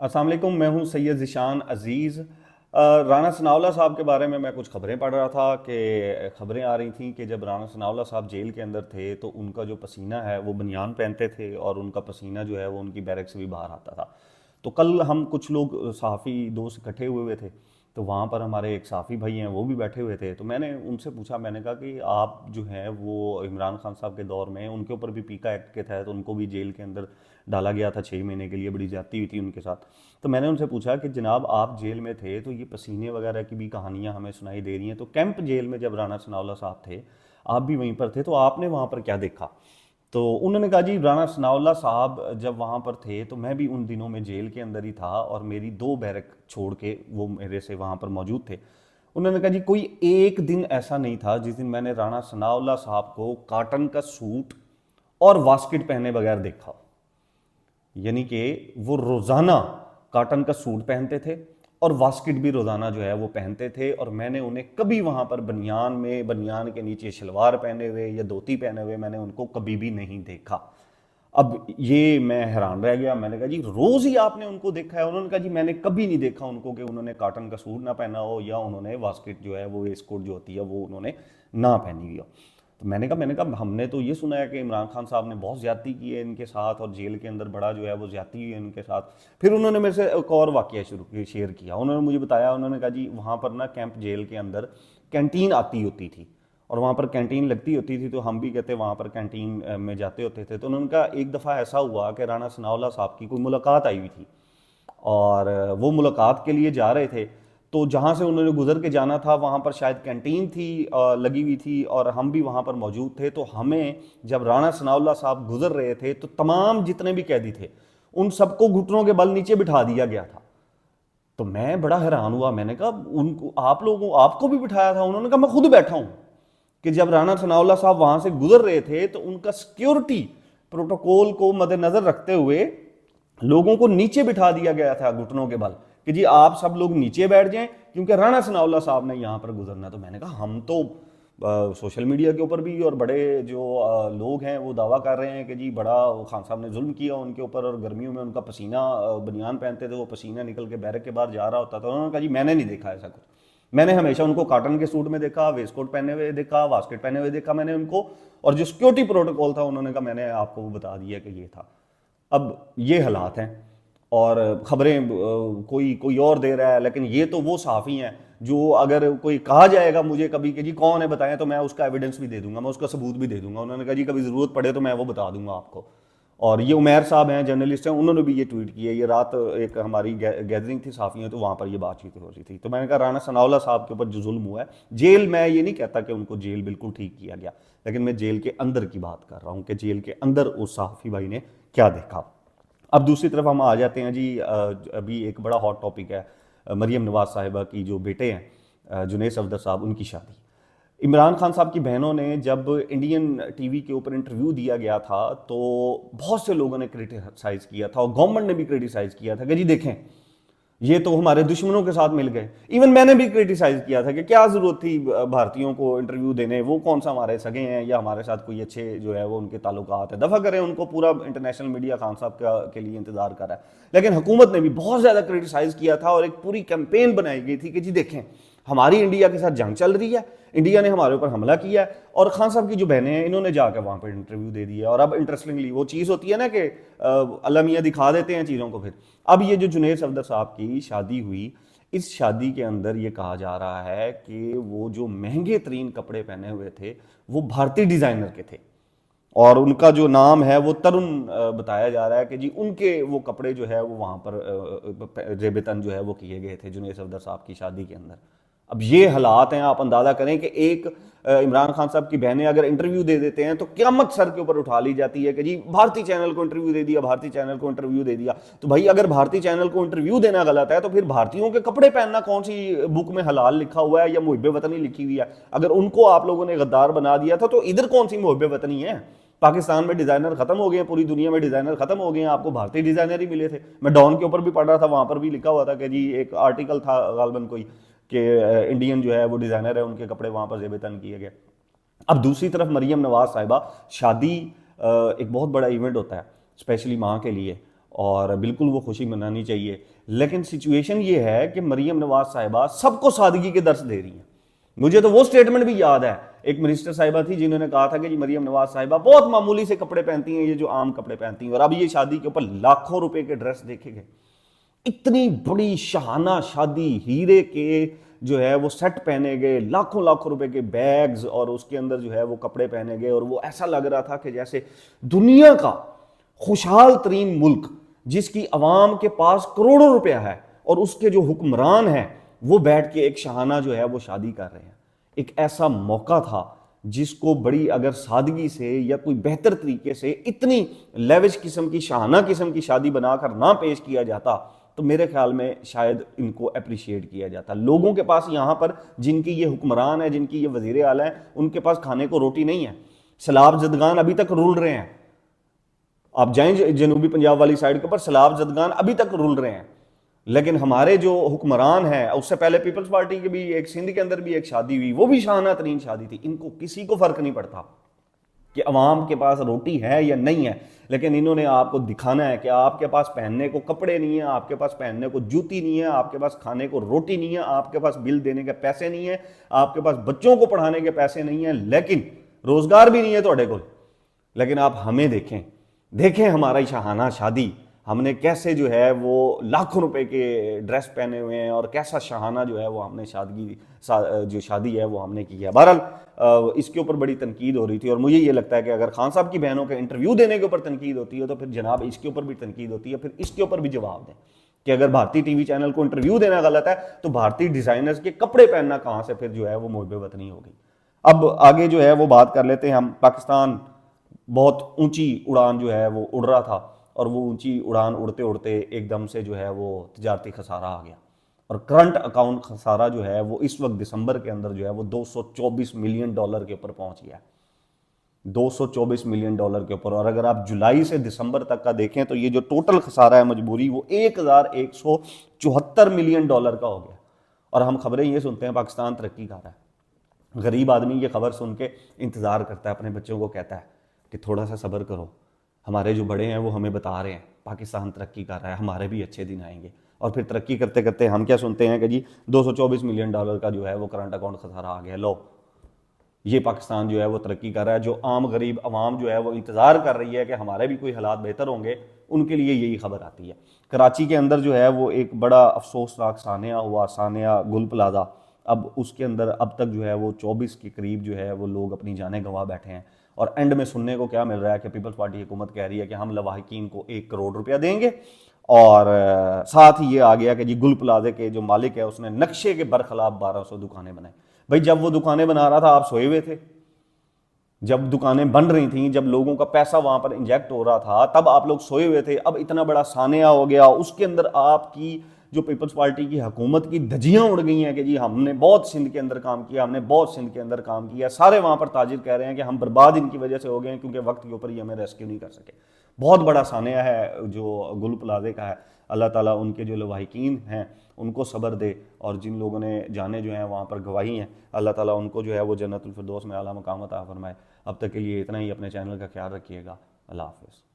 अस्सलाम वालेकुम, मैं हूं सैयद ज़ीशान अज़ीज़। राना सनाउल्लाह साहब के बारे में मैं कुछ खबरें पढ़ रहा था कि खबरें आ रही थी कि जब राना सनाउल्लाह साहब जेल के अंदर थे तो उनका जो पसीना है वो बनियान पहनते थे और उनका पसीना जो है वो उनकी बैरक से भी बाहर आता था। तो कल हम कुछ लोग सहाफ़ी दोस्त इकट्ठे हुए थे, तो वहाँ पर हमारे एक साफ़ी भाई हैं, वो भी बैठे हुए थे। तो मैंने उनसे पूछा, मैंने कहा कि आप जो हैं वो इमरान खान साहब के दौर में उनके ऊपर भी पीका एक्ट के तहत उनको भी जेल के अंदर डाला गया था 6 महीने के लिए, बड़ी ज्यादती हुई थी उनके साथ। तो मैंने उनसे पूछा कि जनाब आप जेल में थे तो ये पसीने वगैरह की भी कहानियां हमें सुनाई दे रही हैं, तो कैंप जेल में जब राना सनाउल्लाह साहब थे, आप भी वहीं पर थे, तो आपने वहाँ पर क्या देखा? तो उन्होंने कहा, जी राना सनाउल्लाह साहब जब वहाँ पर थे तो मैं भी उन दिनों में जेल के अंदर ही था और मेरी 2 बैरक छोड़ के वो मेरे से वहाँ पर मौजूद थे। उन्होंने कहा, जी कोई एक दिन ऐसा नहीं था जिस दिन मैंने राना सनाउल्लाह साहब को काटन का सूट और वास्किट पहने बगैर देखा। यानी कि वो रोज़ाना कॉटन का सूट पहनते थे और वास्किट भी रोज़ाना जो है वो पहनते थे, और मैंने उन्हें कभी वहाँ पर बनियान में, बनियान के नीचे शलवार पहने हुए या धोती पहने हुए मैंने उनको कभी भी नहीं देखा। अब ये मैं हैरान रह गया। मैंने कहा, जी रोज़ ही आपने उनको देखा है? उन्होंने कहा, जी मैंने कभी नहीं देखा उनको कि उन्होंने कॉटन का सूट ना पहना हो या उन्होंने वास्किट जो है वो वेस्ट कोट जो होती है वो उन्होंने ना पहनी हुई हो। तो मैंने कहा हमने तो ये सुना है कि इमरान खान साहब ने बहुत ज़्यादती की है इनके साथ और जेल के अंदर बड़ा जो है वो ज़्यादती हुई है इनके साथ। फिर उन्होंने मेरे से एक और वाक़या शेयर किया। उन्होंने मुझे बताया, उन्होंने कहा, जी वहाँ पर ना कैंप जेल के अंदर कैंटीन आती होती थी और वहाँ पर कैंटीन लगती होती थी, तो हम भी कहते वहाँ पर कैंटीन में जाते होते थे। तो उन्होंने कहा एक दफ़ा ऐसा हुआ कि राना सनाउल्लाह साहब की कोई मुलाकात आई हुई थी और वो मुलाकात के लिए जा रहे थे। तो जहाँ से उन्होंने गुजर के जाना था वहाँ पर शायद कैंटीन थी लगी हुई थी और हम भी वहाँ पर मौजूद थे। तो हमें जब राना सनाउल्लाह साहब गुजर रहे थे तो तमाम जितने भी कैदी थे उन सबको घुटनों के बल नीचे बिठा दिया गया था। तो मैं बड़ा हैरान हुआ। मैंने कहा, उनको आप लोगों आपको भी बिठाया था? उन्होंने कहा, मैं खुद बैठा हूँ कि जब राना सनाउल्लाह साहब वहां से गुजर रहे थे तो उनका सिक्योरिटी प्रोटोकॉल को मद्देनजर रखते हुए लोगों को नीचे बिठा दिया गया था घुटनों के बल कि जी आप सब लोग नीचे बैठ जाएं क्योंकि राना सनाउल्लाह साहब ने यहां पर गुजरना। तो मैंने कहा, हम तो सोशल मीडिया के ऊपर भी और बड़े जो लोग हैं वो दावा कर रहे हैं कि जी बड़ा खान साहब ने जुल्म किया उनके ऊपर और गर्मियों में उनका पसीना, बनियान पहनते थे वो पसीना निकल के बैरक के बाहर जा रहा होता था। उन्होंने कहा, जी मैंने नहीं देखा ऐसा कुछ। मैंने हमेशा उनको कॉटन के सूट में देखा, वेस्ट कोट पहने हुए देखा, वास्केट पहने हुए देखा मैंने उनको, और जो सिक्योरिटी प्रोटोकॉल था उन्होंने कहा मैंने आपको वो बता दिया कि ये था। अब ये हालात हैं और खबरें कोई कोई और दे रहा है, लेकिन ये तो वो सहाफ़ी हैं जो अगर कोई कहा जाएगा मुझे कभी कि जी कौन है बताएं, तो मैं उसका एविडेंस भी दे दूंगा, मैं उसका सबूत भी दे दूंगा। उन्होंने कहा, जी कभी ज़रूरत पड़े तो मैं वो बता दूंगा आपको। और ये उमैर साहब हैं, जर्नलिस्ट हैं, उन्होंने भी ये ट्वीट किया। ये रात एक हमारी गैदरिंग थी साफ़ियों, तो वहाँ पर ये बातचीत हो रही थी। तो मैंने कहा, राना सनाउल्लाह साहब के ऊपर जो जुल्म हुआ है जेल, मैं ये नहीं कहता कि उनको जेल बिल्कुल ठीक किया गया, लेकिन मैं जेल के अंदर की बात कर रहा हूँ कि जेल के अंदर उस सहाफ़ी भाई ने क्या देखा। अब दूसरी तरफ हम आ जाते हैं जी, अभी एक बड़ा हॉट टॉपिक है मरीम नवाज साहिबा की जो बेटे हैं जुनैद सफदर साहब, उनकी शादी। इमरान खान साहब की बहनों ने जब इंडियन टीवी के ऊपर इंटरव्यू दिया गया था तो बहुत से लोगों ने क्रिटिसाइज़ किया था और गवर्नमेंट ने भी क्रिटिसाइज़ किया था कि जी देखें ये तो हमारे दुश्मनों के साथ मिल गए। इवन मैंने भी क्रिटिसाइज किया था कि क्या जरूरत थी भारतीयों को इंटरव्यू देने, वो कौन सा हमारे सगे हैं या हमारे साथ कोई अच्छे जो है वो उनके ताल्लुकात है, दफा करें उनको। पूरा इंटरनेशनल मीडिया खान साहब के लिए इंतजार कर रहा है। लेकिन हुकूमत ने भी बहुत ज्यादा क्रिटिसाइज किया था और एक पूरी कैंपेन बनाई गई थी कि जी देखें हमारी इंडिया के साथ जंग चल रही है, इंडिया ने हमारे ऊपर हमला किया है और खान साहब की जो बहनें हैं इन्होंने जाकर वहां पर इंटरव्यू दे दिया। और अब इंटरेस्टिंगली वो चीज़ होती है ना कि अल्लाह मियाँ दिखा देते हैं चीज़ों को। फिर अब ये जो जुनैद सफदर साहब की शादी हुई, इस शादी के अंदर ये कहा जा रहा है कि वो जो महंगे तरीन कपड़े पहने हुए थे वो भारतीय डिजाइनर के थे और उनका जो नाम है वो तरुण बताया जा रहा है कि जी उनके वो कपड़े जो है वो वहाँ पर जेबतन जो है वो किए गए थे जुनैद सफदर साहब की शादी के अंदर। अब ये हालात हैं, आप अंदाजा करें कि एक इमरान खान साहब की बहनें अगर इंटरव्यू दे देते हैं तो क़यामत सर के ऊपर उठा ली जाती है कि जी भारतीय चैनल को इंटरव्यू दे दिया, भारतीय चैनल को इंटरव्यू दे दिया। तो भाई अगर भारतीय चैनल को इंटरव्यू देना गलत है तो फिर भारतीयों के कपड़े पहनना कौन सी बुक में हलाल लिखा हुआ है या मुहिब वतनी लिखी हुई है? अगर उनको आप लोगों ने गद्दार बना दिया था तो इधर कौन सी मुहिब वतनी है? पाकिस्तान में डिजाइनर खत्म हो गए हैं, पूरी दुनिया में डिजाइनर खत्म हो गए हैं, आपको भारतीय डिजाइनर ही मिले थे। मैं डॉन के ऊपर भी पढ़ रहा था, वहां पर भी लिखा हुआ था कि जी एक आर्टिकल था गालबन कोई कि इंडियन जो है वो डिजाइनर है, उनके कपड़े वहां पर जेबतन किए गए। अब दूसरी तरफ मरियम नवाज साहिबा शादी एक बहुत बड़ा इवेंट होता है स्पेशली माँ के लिए, और बिल्कुल वो खुशी मनानी चाहिए। लेकिन सिचुएशन ये है कि मरीम नवाज साहिबा सबको सादगी के दर्स दे रही हैं। मुझे तो वो स्टेटमेंट भी याद है, एक मिनिस्टर साहिबा थी जिन्होंने कहा था कि जी मरीम नवाज साहिबा बहुत मामूली से कपड़े पहनती हैं, ये जो आम कपड़े पहनती हैं, और अब ये शादी के ऊपर लाखों रुपए के ड्रेस देखे गए। इतनी बड़ी शाहाना शादी, हीरे के जो है वो सेट पहने गए, लाखों लाखों रुपए के बैग्स, और उसके अंदर जो है वो कपड़े पहने गए, और वो ऐसा लग रहा था कि जैसे दुनिया का खुशहाल तरीन मुल्क जिसकी अवाम के पास करोड़ों रुपया है और उसके जो हुक्मरान हैं वो बैठ के एक शाहाना जो है वो शादी कर रहे हैं। एक ऐसा मौका था जिसको बड़ी अगर सादगी से या कोई बेहतर तरीके से इतनी लेविश किस्म की, शाहाना किस्म की शादी बनाकर ना पेश किया जाता तो मेरे ख्याल में शायद इनको अप्रिशिएट किया जाता। लोगों के पास यहाँ पर जिनकी ये हुक्मरान है, जिनकी ये वजीर आला है, उनके पास खाने को रोटी नहीं है। सैलाब जदगान अभी तक रुल रहे हैं, आप जाएं जनूबी पंजाब वाली साइड के ऊपर, सैलाब जदगान अभी तक रुल रहे हैं। लेकिन हमारे जो हुक्मरान हैं, उससे पहले पीपल्स पार्टी की भी एक सिंध के अंदर भी एक शादी हुई, वो भी शाहाना तरीन शादी थी। इनको किसी को फर्क नहीं पड़ता कि अवाम के पास रोटी है या नहीं है, लेकिन इन्होंने आपको दिखाना है कि आपके पास पहनने को कपड़े नहीं है, आपके पास पहनने को जूती नहीं है, आपके पास खाने को रोटी नहीं है, आपके पास बिल देने के पैसे नहीं है, आपके पास बच्चों को पढ़ाने के पैसे नहीं है, लेकिन रोजगार भी नहीं है ਤੁਹਾਡੇ ਕੋਲ। लेकिन आप हमें देखें, देखें हमारा शाहाना शादी, हमने कैसे जो है वो लाखों रुपए के ड्रेस पहने हुए हैं, और कैसा शाहाना जो है वो हमने जो शादी है वो हमने की है। बहरहाल इसके ऊपर बड़ी तनकीद हो रही थी, और मुझे ये लगता है कि अगर खान साहब की बहनों के इंटरव्यू देने के ऊपर तनकीद होती है तो फिर जनाब इसके ऊपर भी तनकीद होती है, फिर इसके ऊपर भी जवाब दें कि अगर भारतीय टीवी चैनल को इंटरव्यू देना गलत है तो भारतीय डिजाइनर्स के कपड़े पहनना कहाँ से फिर जो है वो मुहब्बे वतनी होगी। अब आगे जो है वो बात कर लेते हैं हम। पाकिस्तान बहुत ऊंची उड़ान जो है वो उड़ रहा था, और वो ऊंची उड़ान उड़ते उड़ते एकदम से जो है वो तिजारती खसारा आ गया, और करंट अकाउंट खसारा जो है वो इस वक्त दिसंबर के अंदर जो है वो $224 मिलियन के ऊपर पहुंच गया, $224 मिलियन के ऊपर। और अगर आप जुलाई से दिसंबर तक का देखें तो ये जो टोटल खसारा है मजबूरी, वो $1174 मिलियन का हो गया। और हम खबरें ये सुनते हैं पाकिस्तान तरक्की कर रहा है, गरीब आदमी ये खबर सुन के इंतजार करता है, अपने बच्चों को कहता है कि थोड़ा सा सब्र करो, हमारे जो बड़े हैं वो हमें बता रहे हैं पाकिस्तान तरक्की कर रहा है, हमारे भी अच्छे दिन आएंगे। और फिर तरक्की करते करते हम क्या सुनते हैं कि जी $224 मिलियन का जो है वो करंट अकाउंट खसारा आ गया। लो, ये पाकिस्तान जो है वो तरक्की कर रहा है। जो आम गरीब आवाम जो है वो इंतज़ार कर रही है कि हमारे भी कोई हालात बेहतर होंगे, उनके लिए यही खबर आती है। कराची के अंदर जो है वो एक बड़ा अफसोसनाक सानिया हुआ, सानिया गुल प्लाजा। अब उसके अंदर अब तक जो है वो 24 के करीब जो है वो लोग अपनी जानें गंवा बैठे हैं, और एंड में सुनने को क्या मिल रहा है कि पीपल्स पार्टी हुकूमत कह रही है कि हम लवाहिकीन को 1 करोड़ रुपया देंगे, और साथ ही ये आ गया कि जी गुल प्लाजे के जो मालिक है उसने नक्शे के बरखिलाफ 1200 दुकानें बनाई। भाई जब वो दुकानें बना रहा था आप सोए हुए थे, जब दुकानें बन रही थी, जब लोगों का पैसा वहां पर इंजेक्ट हो रहा था, तब आप लोग सोए हुए थे। अब इतना बड़ा सानिया हो गया, उसके अंदर आपकी जो पीपल्स पार्टी की हुकूमत की धज्जियां उड़ गई हैं कि जी हमने बहुत सिंध के अंदर काम किया, हमने बहुत सिंध के अंदर काम किया। सारे वहां पर ताजिर कह रहे हैं कि हम बर्बाद इनकी वजह से हो गए हैं, क्योंकि वक्त के ऊपर ही हमें रेस्क्यू नहीं कर सके। बहुत बड़ा सानिया है जो गुल प्लाजे का है। अल्लाह ताला उनके जो लवाहिकीन हैं उनको सब्र दे, और जिन लोगों ने जाने जो हैं वहाँ पर गवाही हैं, अल्लाह ताला उनको जो है वो जन्नतुल फिरदौस में आला मकाम अता फरमाए। अब तक के लिए इतना ही। अपने चैनल का ख्याल रखिएगा। अल्लाह हाफ़िज़।